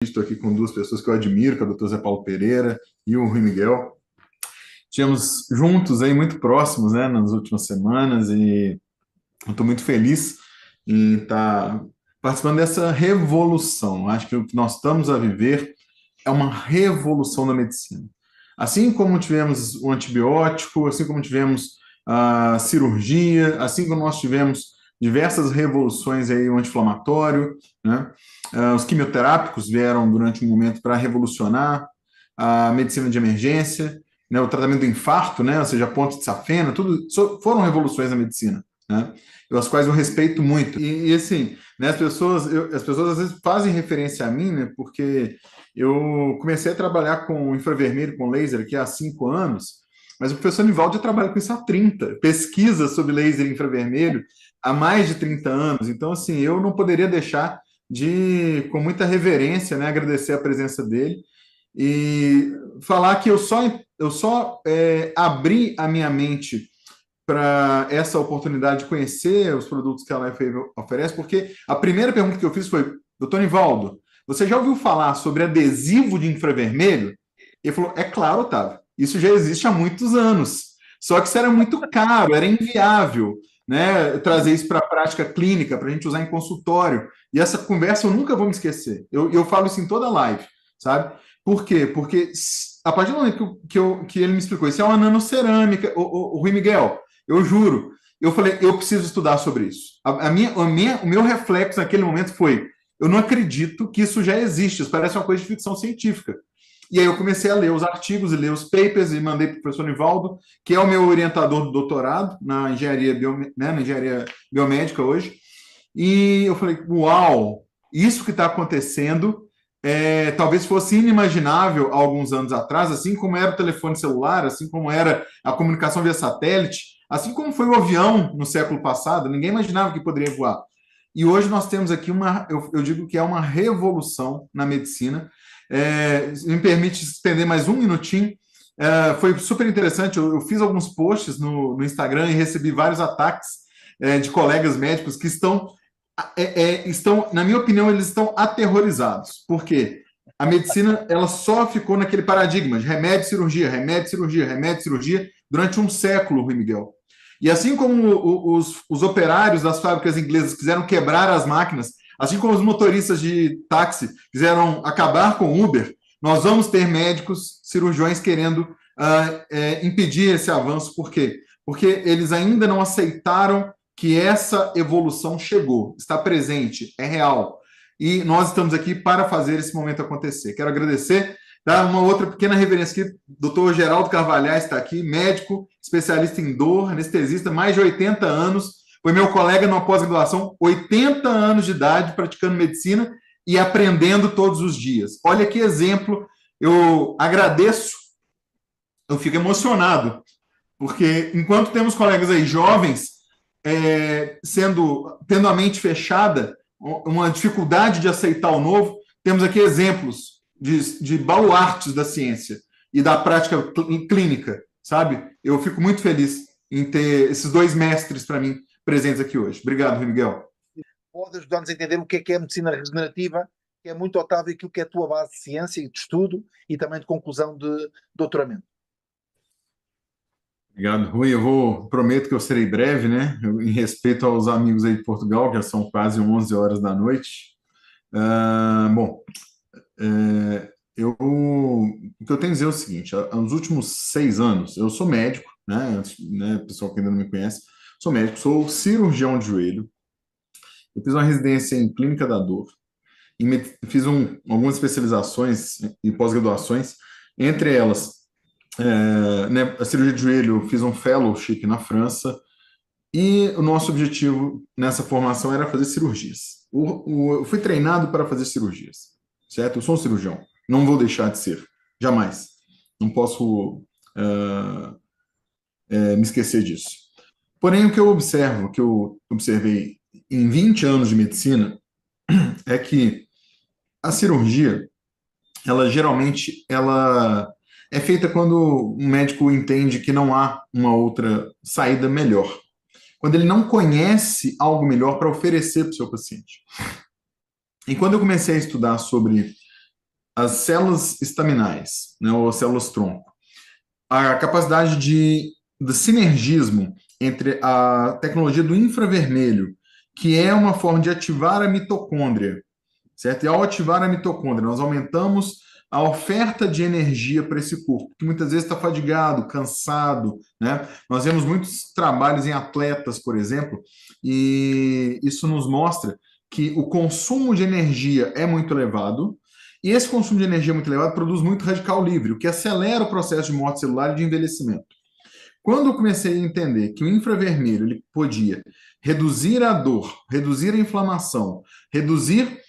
Estou aqui com duas pessoas que eu admiro, que é o Dr. Zé Paulo Pereira e o Rui Miguel. Tivemos juntos aí muito próximos, né, nas últimas semanas e eu estou muito feliz em estar participando dessa revolução. Acho que o que nós estamos a viver é uma revolução da medicina. Assim como tivemos o antibiótico, assim como tivemos a cirurgia, assim como nós tivemos diversas revoluções aí, o anti-inflamatório, né? Os quimioterápicos vieram durante um momento para revolucionar a medicina de emergência, né? O tratamento do infarto, né? Ou seja, a ponte de safena, tudo foram revoluções na medicina, né? As quais eu respeito muito. E assim, né, as pessoas às vezes fazem referência a mim, né? Porque eu comecei a trabalhar com infravermelho, com laser aqui há 5 anos, mas o professor Nivaldo já trabalha com isso há 30, pesquisa sobre laser infravermelho há mais de 30 anos. Então, assim, eu não poderia deixar de, com muita reverência, né, agradecer a presença dele e falar que eu só abri a minha mente para essa oportunidade de conhecer os produtos que a LifeWave oferece, porque a primeira pergunta que eu fiz foi: doutor Nivaldo, você já ouviu falar sobre adesivo de infravermelho? Ele falou: é claro, Otávio, isso já existe há muitos anos. Só que isso era muito caro, era inviável, né, trazer isso para a prática clínica, para a gente usar em consultório. E essa conversa eu nunca vou me esquecer. Eu falo isso em toda live, sabe? Por quê? Porque a partir do momento que ele me explicou, isso é uma nanocerâmica, o Rui Miguel, eu juro. Eu falei, eu preciso estudar sobre isso. O meu reflexo naquele momento foi: eu não acredito que isso já existe, isso parece uma coisa de ficção científica. E aí eu comecei a ler os artigos e ler os papers e mandei para o professor Nivaldo, que é o meu orientador do doutorado na na engenharia biomédica hoje. E eu falei, uau, isso que está acontecendo talvez fosse inimaginável há alguns anos atrás, assim como era o telefone celular, assim como era a comunicação via satélite, assim como foi o avião no século passado, ninguém imaginava que poderia voar. E hoje nós temos aqui eu digo que é uma revolução na medicina. Me permite estender mais um minutinho. Foi super interessante, eu fiz alguns posts no Instagram e recebi vários ataques de colegas médicos que estão, na minha opinião, eles estão aterrorizados. Por quê? A medicina ela só ficou naquele paradigma de remédio, cirurgia, remédio, cirurgia, remédio, cirurgia, durante um século, Rui Miguel. E assim como os operários das fábricas inglesas quiseram quebrar as máquinas, assim como os motoristas de táxi quiseram acabar com o Uber, nós vamos ter médicos, cirurgiões querendo impedir esse avanço. Por quê? Porque eles ainda não aceitaram que essa evolução chegou, está presente, é real. E nós estamos aqui para fazer esse momento acontecer. Quero agradecer, dar uma outra pequena reverência aqui. Doutor Geraldo Carvalhais está aqui, médico, especialista em dor, anestesista, mais de 80 anos. Foi meu colega numa pós-graduação, 80 anos de idade, praticando medicina e aprendendo todos os dias. Olha que exemplo. Eu agradeço, eu fico emocionado, porque enquanto temos colegas aí jovens tendo a mente fechada, uma dificuldade de aceitar o novo, temos aqui exemplos de baluartes da ciência e da prática clínica, sabe? Eu fico muito feliz em ter esses dois mestres para mim presentes aqui hoje. Obrigado, Rui Miguel. Pode ajudar-nos a entender o que é a medicina regenerativa, que é muito Otávio aquilo que é a tua base de ciência e de estudo e também de conclusão de doutoramento. Obrigado, Rui. Prometo que eu serei breve, né? Em respeito aos amigos aí de Portugal, que já são quase 11 horas da noite. Bom, o que eu tenho a dizer é o seguinte: nos últimos 6 anos, eu sou médico, né? Pessoal que ainda não me conhece, sou médico, sou cirurgião de joelho. Eu fiz uma residência em clínica da dor, fiz algumas especializações e pós-graduações, entre elas né, a cirurgia de joelho. Eu fiz um fellowship na França e o nosso objetivo nessa formação era fazer cirurgias. Eu fui treinado para fazer cirurgias, certo? Eu sou um cirurgião, não vou deixar de ser, jamais. Não posso me esquecer disso. Porém, o que eu observo, que eu observei em 20 anos de medicina, é que a cirurgia, ela é feita quando um médico entende que não há uma outra saída melhor. Quando ele não conhece algo melhor para oferecer para o seu paciente. E quando eu comecei a estudar sobre as células estaminais, né, ou células tronco, a capacidade de sinergismo entre a tecnologia do infravermelho, que é uma forma de ativar a mitocôndria, certo? E ao ativar a mitocôndria, nós aumentamos a oferta de energia para esse corpo, que muitas vezes está fadigado, cansado, né? Nós vemos muitos trabalhos em atletas, por exemplo, e isso nos mostra que o consumo de energia é muito elevado, e esse consumo de energia muito elevado produz muito radical livre, o que acelera o processo de morte celular e de envelhecimento. Quando eu comecei a entender que o infravermelho ele podia reduzir a dor, reduzir a inflamação, reduzir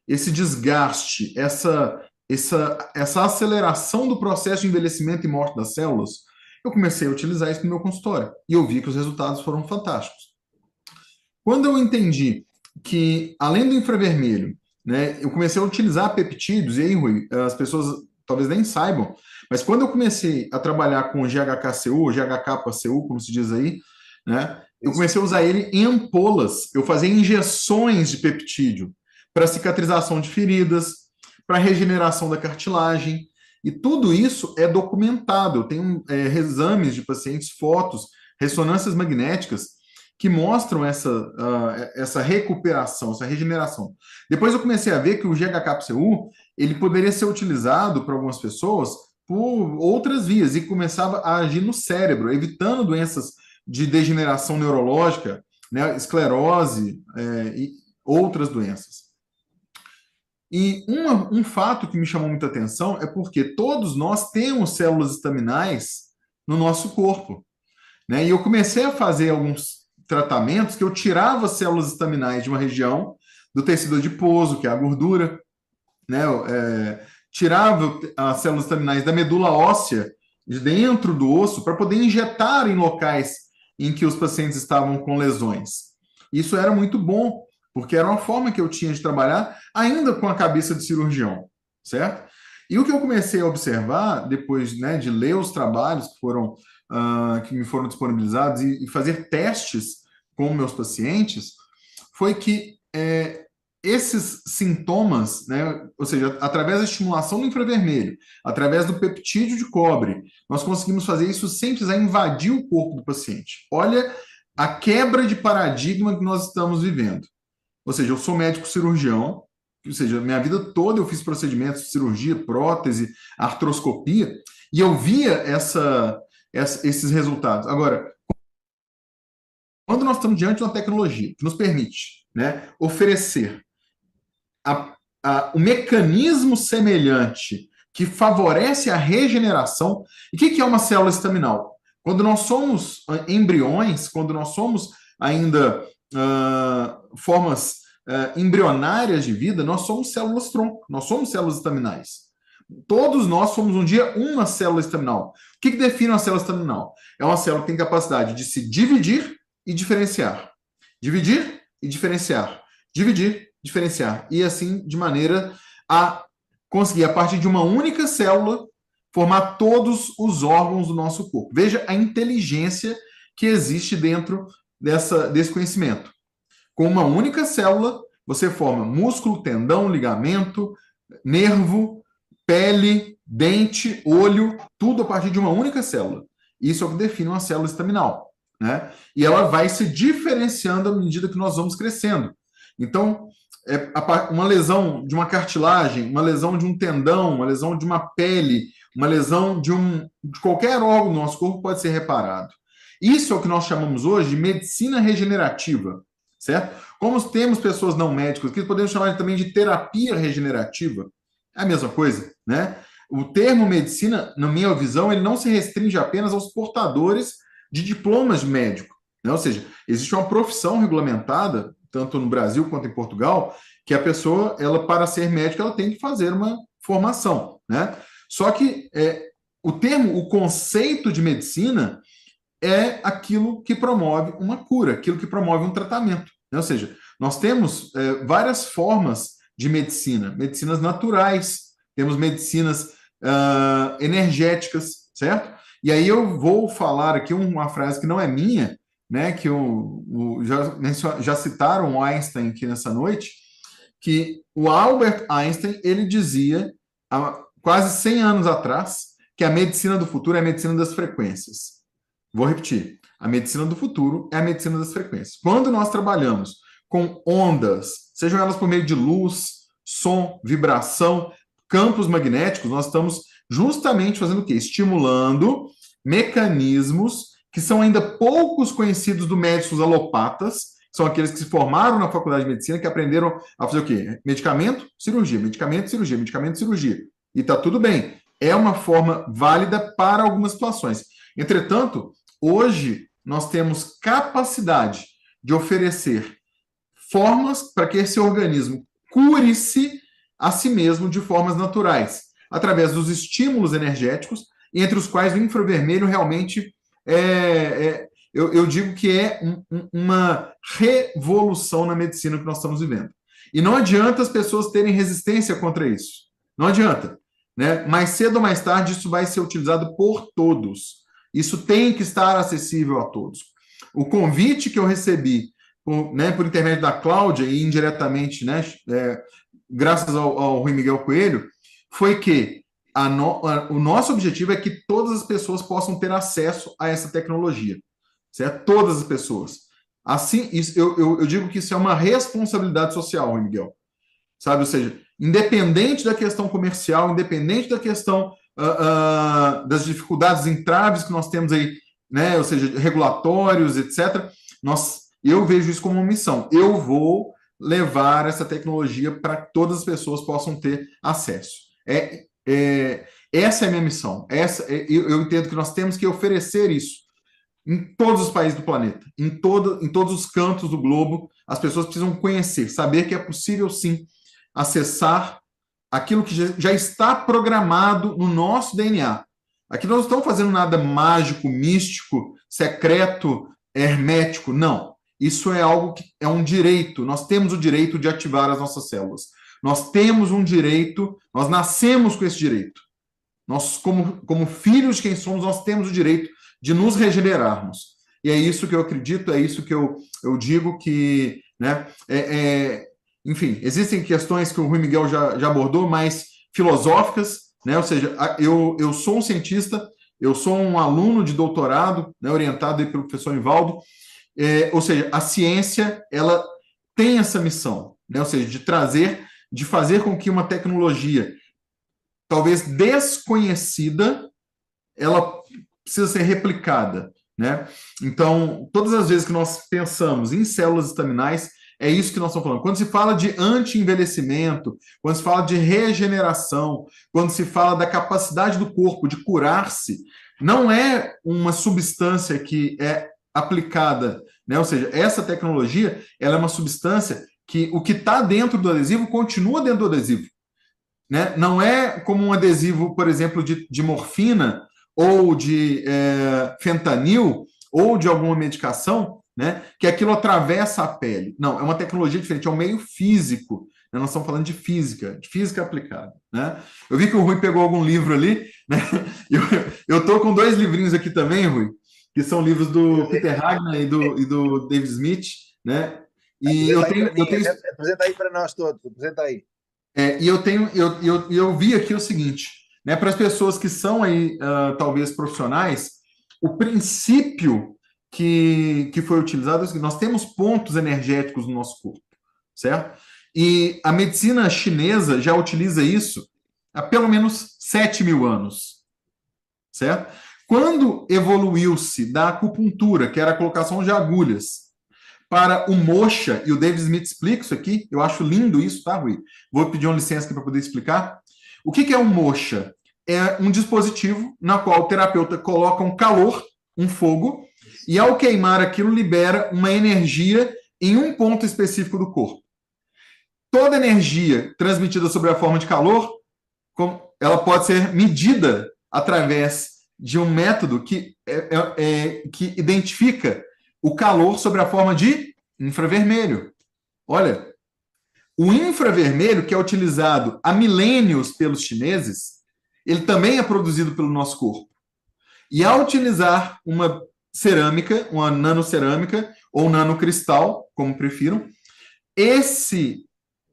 esse desgaste, essa aceleração do processo de envelhecimento e morte das células, eu comecei a utilizar isso no meu consultório e eu vi que os resultados foram fantásticos. Quando eu entendi que, além do infravermelho, né, eu comecei a utilizar peptídeos, e aí, Rui, as pessoas talvez nem saibam, mas quando eu comecei a trabalhar com GHKCU, GHKCU, como se diz aí, né, eu comecei a usar ele em ampolas. Eu fazia injeções de peptídeo para cicatrização de feridas, para regeneração da cartilagem, e tudo isso é documentado. Eu tenho exames de pacientes, fotos, ressonâncias magnéticas que mostram essa recuperação, essa regeneração. Depois eu comecei a ver que o GHKCU ele poderia ser utilizado por algumas pessoas por outras vias e começava a agir no cérebro, evitando doenças de degeneração neurológica, né, esclerose e outras doenças. E um fato que me chamou muita atenção é porque todos nós temos células estaminais no nosso corpo, né? E eu comecei a fazer alguns tratamentos que eu tirava células estaminais de uma região do tecido adiposo, que é a gordura, né? Tirava as células estaminais da medula óssea, de dentro do osso, para poder injetar em locais em que os pacientes estavam com lesões. Isso era muito bom, porque era uma forma que eu tinha de trabalhar, ainda com a cabeça de cirurgião, certo? E o que eu comecei a observar, depois, né, de ler os trabalhos que me foram disponibilizados e fazer testes com meus pacientes, foi que esses sintomas, né, ou seja, através da estimulação do infravermelho, através do peptídeo de cobre, nós conseguimos fazer isso sem precisar invadir o corpo do paciente. Olha a quebra de paradigma que nós estamos vivendo. Ou seja, eu sou médico cirurgião, ou seja, minha vida toda eu fiz procedimentos de cirurgia, prótese, artroscopia, e eu via esses resultados. Agora, quando nós estamos diante de uma tecnologia que nos permite, né, oferecer o mecanismo semelhante que favorece a regeneração. E o que é uma célula estaminal? Quando nós somos embriões, quando nós somos ainda formas embrionárias de vida, nós somos células tronco, nós somos células estaminais. Todos nós somos um dia uma célula estaminal. O que define uma célula estaminal? É uma célula que tem capacidade de se dividir e diferenciar. Dividir e diferenciar. Dividir, diferenciar. E assim, de maneira a conseguir, a partir de uma única célula, formar todos os órgãos do nosso corpo. Veja a inteligência que existe dentro desse conhecimento. Com uma única célula, você forma músculo, tendão, ligamento, nervo, pele, dente, olho, tudo a partir de uma única célula. Isso é o que define uma célula estaminal, né? E ela vai se diferenciando à medida que nós vamos crescendo. Então, uma lesão de uma cartilagem, uma lesão de um tendão, uma lesão de uma pele, uma lesão de qualquer órgão do nosso corpo pode ser reparado. Isso é o que nós chamamos hoje de medicina regenerativa, certo? Como temos pessoas não médicas, que podemos chamar também de terapia regenerativa, é a mesma coisa, né? O termo medicina, na minha visão, ele não se restringe apenas aos portadores de diplomas de médico, né? Ou seja, existe uma profissão regulamentada, tanto no Brasil quanto em Portugal, que a pessoa, ela para ser médica, ela tem que fazer uma formação, né? Só que o conceito de medicina é aquilo que promove uma cura, aquilo que promove um tratamento, né? Ou seja, nós temos várias formas de medicina, medicinas naturais, temos medicinas energéticas, certo? E aí eu vou falar aqui uma frase que não é minha, né, que já citaram Einstein aqui nessa noite, que o Albert Einstein, ele dizia, há quase 100 anos atrás, que a medicina do futuro é a medicina das frequências. Vou repetir. A medicina do futuro é a medicina das frequências. Quando nós trabalhamos com ondas, sejam elas por meio de luz, som, vibração, campos magnéticos, nós estamos justamente fazendo o quê? Estimulando mecanismos que são ainda poucos conhecidos do médicos alopatas, são aqueles que se formaram na faculdade de medicina, que aprenderam a fazer o quê? Medicamento, cirurgia, medicamento, cirurgia, medicamento, cirurgia. E está tudo bem. É uma forma válida para algumas situações. Entretanto, hoje nós temos capacidade de oferecer formas para que esse organismo cure-se a si mesmo de formas naturais, através dos estímulos energéticos, entre os quais o infravermelho realmente eu digo que é uma revolução na medicina que nós estamos vivendo. E não adianta as pessoas terem resistência contra isso. Não adianta. Né? Mais cedo ou mais tarde, isso vai ser utilizado por todos. Isso tem que estar acessível a todos. O convite que eu recebi por intermédio da Cláudia e indiretamente, né, graças ao Rui Miguel Coelho, foi que o nosso objetivo é que todas as pessoas possam ter acesso a essa tecnologia. Certo? Todas as pessoas. Assim, eu digo que isso é uma responsabilidade social, Rui Miguel. Sabe? Ou seja, independente da questão comercial, independente da questão das dificuldades, entraves que nós temos aí, né? Ou seja, regulatórios, etc., eu vejo isso como uma missão. Eu vou levar essa tecnologia para que todas as pessoas possam ter acesso. Essa é a minha missão. Eu entendo que nós temos que oferecer isso em todos os países do planeta, em todos os cantos do globo. As pessoas precisam conhecer, saber que é possível, sim, acessar aquilo que já está programado no nosso DNA. Aqui nós não estamos fazendo nada mágico, místico, secreto, hermético, não. Isso é algo que é um direito. Nós temos o direito de ativar as nossas células. Nós temos um direito, nós nascemos com esse direito. Nós, como filhos de quem somos, nós temos o direito de nos regenerarmos. E é isso que eu acredito, é isso que eu digo que, né, enfim, existem questões que o Rui Miguel já abordou, mais filosóficas, né, ou seja, eu sou um cientista, eu sou um aluno de doutorado, né, orientado aí pelo professor Nivaldo, ou seja, a ciência, ela tem essa missão, né, ou seja, de fazer com que uma tecnologia talvez desconhecida, ela precisa ser replicada, né? Então, todas as vezes que nós pensamos em células estaminais, é isso que nós estamos falando. Quando se fala de anti-envelhecimento, quando se fala de regeneração, quando se fala da capacidade do corpo de curar-se, não é uma substância que é aplicada, né? Ou seja, essa tecnologia, ela é uma substância que o que está dentro do adesivo continua dentro do adesivo. Né? Não é como um adesivo, por exemplo, de morfina ou de fentanil ou de alguma medicação, né? Que aquilo atravessa a pele. Não, é uma tecnologia diferente, é um meio físico. Né? Nós estamos falando de física aplicada. Né? Eu vi que o Rui pegou algum livro ali. Né? Eu estou com 2 livrinhos aqui também, Rui, que são livros do Peter Hagner e do David Smith. Né? E apresenta aí para nós todos, apresenta aí. E eu vi aqui o seguinte, né, para as pessoas que são aí, talvez profissionais, o princípio que foi utilizado é o seguinte: nós temos pontos energéticos no nosso corpo, certo? E a medicina chinesa já utiliza isso há pelo menos 7.000 anos, certo? Quando evoluiu-se da acupuntura, que era a colocação de agulhas, para o moxa, e o David Smith explica isso aqui, eu acho lindo isso, tá, Rui? Vou pedir uma licença aqui para poder explicar. O que é um moxa? É um dispositivo na qual o terapeuta coloca um calor, um fogo, e ao queimar aquilo libera uma energia em um ponto específico do corpo. Toda energia transmitida sob a forma de calor, ela pode ser medida através de um método que identifica o calor sobre a forma de infravermelho. Olha, o infravermelho, que é utilizado há milênios pelos chineses, ele também é produzido pelo nosso corpo. E ao utilizar uma cerâmica, uma nanocerâmica ou nanocristal, como prefiram, esse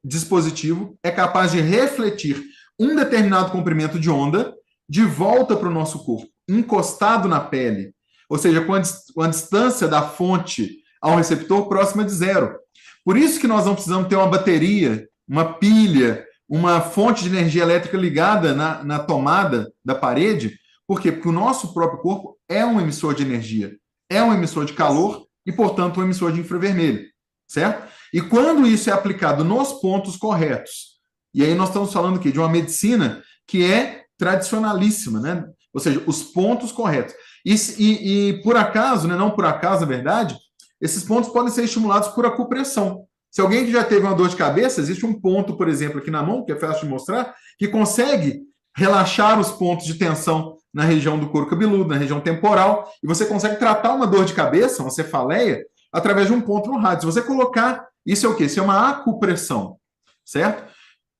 dispositivo é capaz de refletir um determinado comprimento de onda de volta para o nosso corpo, encostado na pele, ou seja, com a distância da fonte ao receptor próxima de zero. Por isso que nós não precisamos ter uma bateria, uma pilha, uma fonte de energia elétrica ligada na tomada da parede. Por quê? Porque o nosso próprio corpo é um emissor de energia, é um emissor de calor e, portanto, um emissor de infravermelho, certo? E quando isso é aplicado nos pontos corretos, e aí nós estamos falando aqui de uma medicina que é tradicionalíssima, né? Ou seja, os pontos corretos. E por acaso, né, não por acaso, na verdade, esses pontos podem ser estimulados por acupressão. Se alguém que já teve uma dor de cabeça, existe um ponto, por exemplo, aqui na mão, que é fácil de mostrar, que consegue relaxar os pontos de tensão na região do couro cabeludo, na região temporal, e você consegue tratar uma dor de cabeça, uma cefaleia, através de um ponto no rádio. Se você colocar, isso é o quê? Isso é uma acupressão, certo?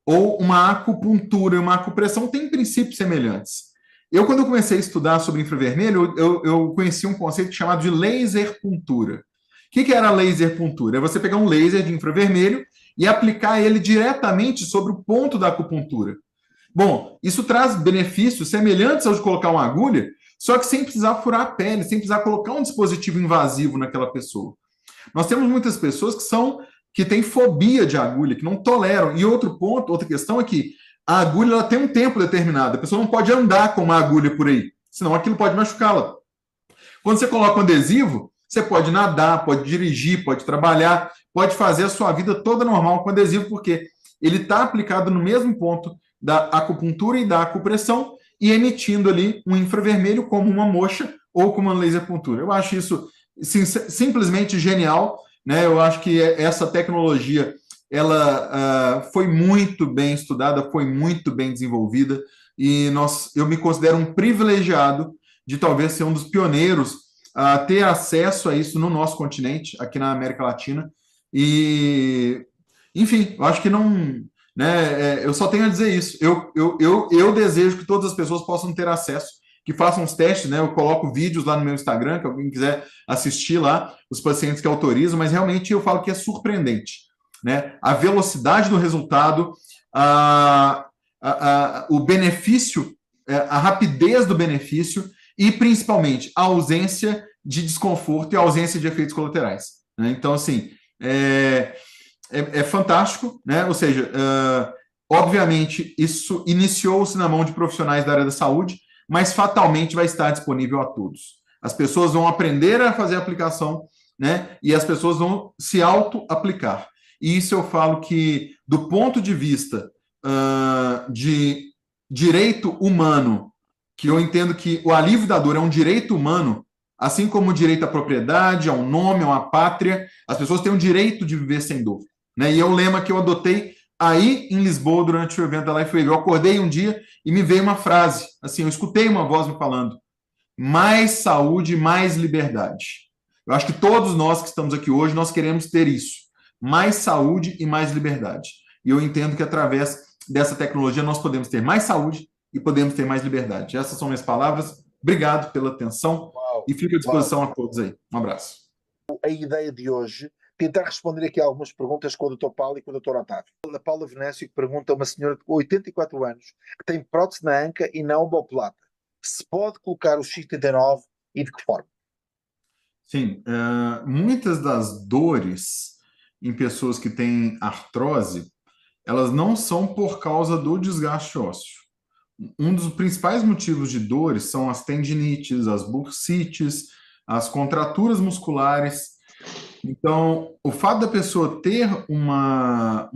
Ou uma acupuntura e uma acupressão têm princípios semelhantes. Quando eu comecei a estudar sobre infravermelho, eu conheci um conceito chamado de laserpuntura. O que era laserpuntura? É você pegar um laser de infravermelho e aplicar ele diretamente sobre o ponto da acupuntura. Bom, isso traz benefícios semelhantes ao de colocar uma agulha, só que sem precisar furar a pele, sem precisar colocar um dispositivo invasivo naquela pessoa. Nós temos muitas pessoas que têm fobia de agulha, que não toleram. E outro ponto, outra questão é que a agulha ela tem um tempo determinado. A pessoa não pode andar com uma agulha por aí, senão aquilo pode machucá-la. Quando você coloca um adesivo, você pode nadar, pode dirigir, pode trabalhar, pode fazer a sua vida toda normal com adesivo, porque ele está aplicado no mesmo ponto da acupuntura e da acupressão e emitindo ali um infravermelho como uma moxa ou como uma laserpuntura. Eu acho isso simplesmente genial, né? Eu acho que essa tecnologia ela foi muito bem estudada, foi muito bem desenvolvida e eu me considero um privilegiado de talvez ser um dos pioneiros a ter acesso a isso no nosso continente, aqui na América Latina. E, enfim, eu acho que não... Né, eu só tenho a dizer isso. Eu desejo que todas as pessoas possam ter acesso, que façam os testes, né? Eu coloco vídeos lá no meu Instagram, que alguém quiser assistir lá, os pacientes que autorizam, mas realmente eu falo que é surpreendente, né? A velocidade do resultado, o benefício, a rapidez do benefício e, principalmente, a ausência de desconforto e a ausência de efeitos colaterais, né? Então, assim, é fantástico, né? Ou seja, obviamente, isso iniciou-se na mão de profissionais da área da saúde, mas fatalmente vai estar disponível a todos. As pessoas vão aprender a fazer a aplicação, né? E as pessoas vão se auto-aplicar. E isso eu falo que, do ponto de vista de direito humano, que eu entendo que o alívio da dor é um direito humano, assim como o direito à propriedade, ao nome, a uma pátria, as pessoas têm o direito de viver sem dor, né? E é o lema que eu adotei aí em Lisboa durante o evento da Life Wave. Eu acordei um dia e me veio uma frase, assim, eu escutei uma voz me falando: mais saúde, mais liberdade. Eu acho que todos nós que estamos aqui hoje, nós queremos ter isso, mais saúde e mais liberdade. E eu entendo que através dessa tecnologia nós podemos ter mais saúde e podemos ter mais liberdade. Essas são minhas palavras. Obrigado pela atenção. Uau, e fico à disposição a todos aí. Um abraço. A ideia de hoje, tentar responder aqui algumas perguntas com o Dr. Paulo e com o Dr. Otávio. A Paula Venâncio pergunta a uma senhora de 84 anos que tem prótese na anca e na omoplata. Se pode colocar o X39 e de que forma? Sim, muitas das dores em pessoas que têm artrose, elas não são por causa do desgaste ósseo. Um dos principais motivos de dores são as tendinites, as bursites, as contraturas musculares. Então, o fato da pessoa ter uma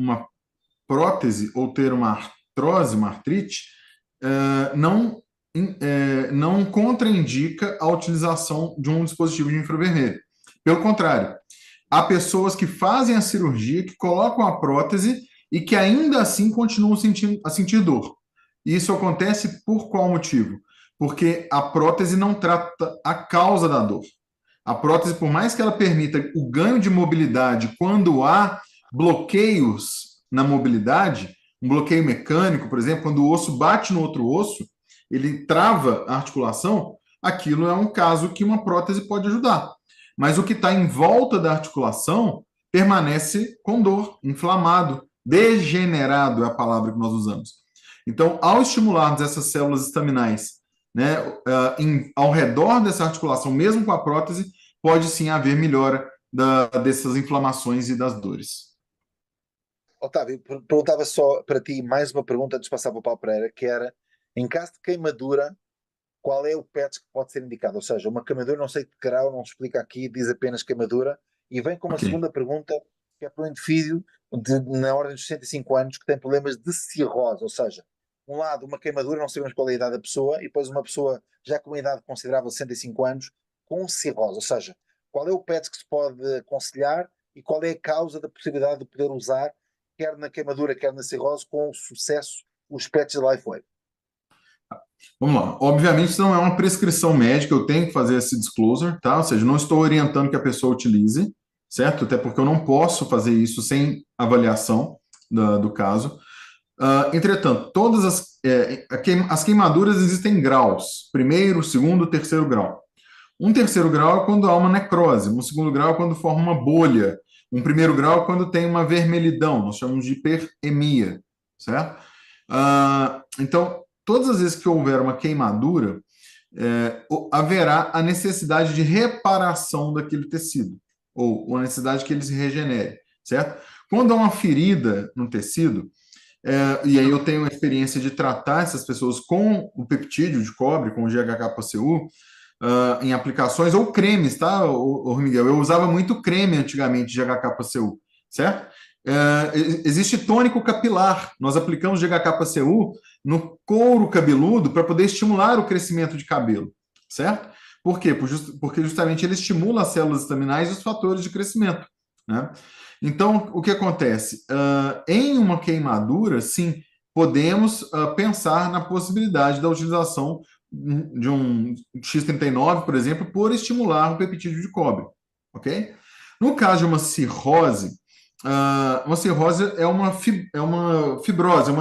prótese ou ter uma artrose, uma artrite, não contraindica a utilização de um dispositivo de infravermelho. Pelo contrário, há pessoas que fazem a cirurgia, que colocam a prótese e que ainda assim continuam a sentir dor. E isso acontece por qual motivo? Porque a prótese não trata a causa da dor. A prótese, por mais que ela permita o ganho de mobilidade quando há bloqueios na mobilidade, um bloqueio mecânico, por exemplo, quando o osso bate no outro osso, ele trava a articulação, aquilo é um caso que uma prótese pode ajudar. Mas o que está em volta da articulação permanece com dor, inflamado, degenerado é a palavra que nós usamos. Então, ao estimularmos essas células estaminais, né, ao redor dessa articulação, mesmo com a prótese, pode sim haver melhora dessas inflamações e das dores. Otávio, perguntava só para ti mais uma pergunta antes de passar para o Paulo Pereira, que era, em caso de queimadura, qual é o PETS que pode ser indicado? Ou seja, uma queimadura, não sei de que grau, não explica aqui, diz apenas queimadura, e vem com uma Ok. segunda pergunta, que é para um indivíduo na ordem dos 65 anos que tem problemas de cirrose, ou seja, um lado uma queimadura, não sabemos qual é a idade da pessoa, e depois uma pessoa já com uma idade considerável de 65 anos com cirrose, ou seja, qual é o PETS que se pode aconselhar e qual é a causa da possibilidade de poder usar, quer na queimadura, quer na cirrose, com sucesso, os PETs de LifeWave. Vamos lá. Obviamente, isso não é uma prescrição médica, eu tenho que fazer esse disclosure, tá? Ou seja, não estou orientando que a pessoa utilize, certo? Até porque eu não posso fazer isso sem avaliação do caso. Entretanto, todas as queimaduras existem graus: primeiro, segundo, terceiro grau. Um terceiro grau é quando há uma necrose, um segundo grau é quando forma uma bolha, um primeiro grau é quando tem uma vermelhidão, nós chamamos de hiperemia, certo? Então, todas as vezes que houver uma queimadura, haverá a necessidade de reparação daquele tecido, ou a necessidade que ele se regenere, certo? Quando há uma ferida no tecido, e aí eu tenho a experiência de tratar essas pessoas com o peptídeo de cobre, com o GHK-PCU, em aplicações, ou cremes, tá, Miguel? Eu usava muito creme antigamente de GHK-PCU, certo? Existe tônico capilar. Nós aplicamos GHK-PCU no couro cabeludo para poder estimular o crescimento de cabelo, certo? Por quê? Porque justamente ele estimula as células estaminais e os fatores de crescimento, né? Então, o que acontece? Em uma queimadura, sim, podemos pensar na possibilidade da utilização de um X39, por exemplo, por estimular o peptídeo de cobre, ok? No caso de uma cirrose é uma fibrose,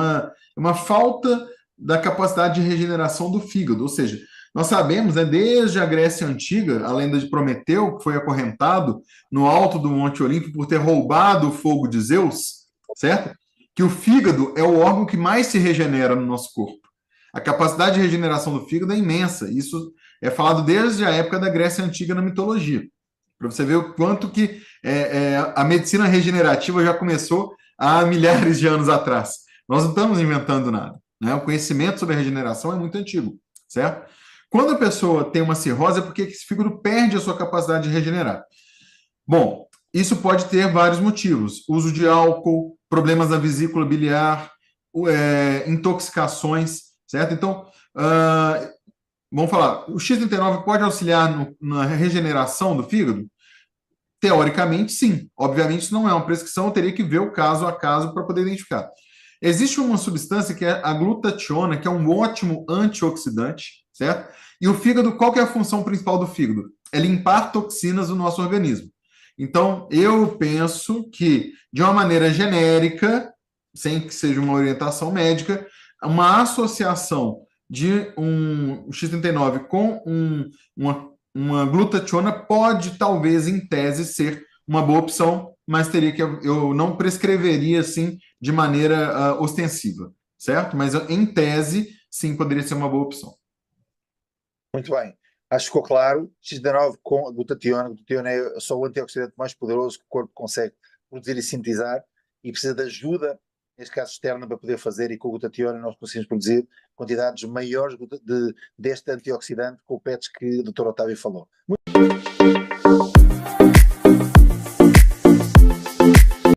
uma falta da capacidade de regeneração do fígado, ou seja, nós sabemos, né, desde a Grécia Antiga, a lenda de Prometeu, que foi acorrentado no alto do Monte Olimpo por ter roubado o fogo de Zeus, certo? Que o fígado é o órgão que mais se regenera no nosso corpo. A capacidade de regeneração do fígado é imensa. Isso é falado desde a época da Grécia Antiga na mitologia. Para você ver o quanto que a medicina regenerativa já começou há milhares de anos atrás. Nós não estamos inventando nada, né? O conhecimento sobre a regeneração é muito antigo, certo? Quando a pessoa tem uma cirrose, é porque esse fígado perde a sua capacidade de regenerar. Bom, isso pode ter vários motivos: uso de álcool, problemas na vesícula biliar, intoxicações, certo? Então, vamos falar, o X39 pode auxiliar na regeneração do fígado? Teoricamente, sim. Obviamente, isso não é uma prescrição, eu teria que ver o caso a caso para poder identificar. Existe uma substância que é a glutationa, que é um ótimo antioxidante, certo? E o fígado, qual que é a função principal do fígado? É limpar toxinas do nosso organismo. Então, eu penso que, de uma maneira genérica, sem que seja uma orientação médica, uma associação de um X39 com uma glutationa pode, talvez, em tese, ser uma boa opção, mas teria que eu não prescreveria assim de maneira ostensiva, certo? Mas em tese, sim, poderia ser uma boa opção. Muito bem. Acho que ficou claro. X19 com a glutationa. A glutationa é só o antioxidante mais poderoso que o corpo consegue produzir e sintetizar e precisa de ajuda, neste caso externa, para poder fazer, e com a glutationa nós conseguimos produzir quantidades maiores deste antioxidante com o PETs que o Dr. Otávio falou. Muito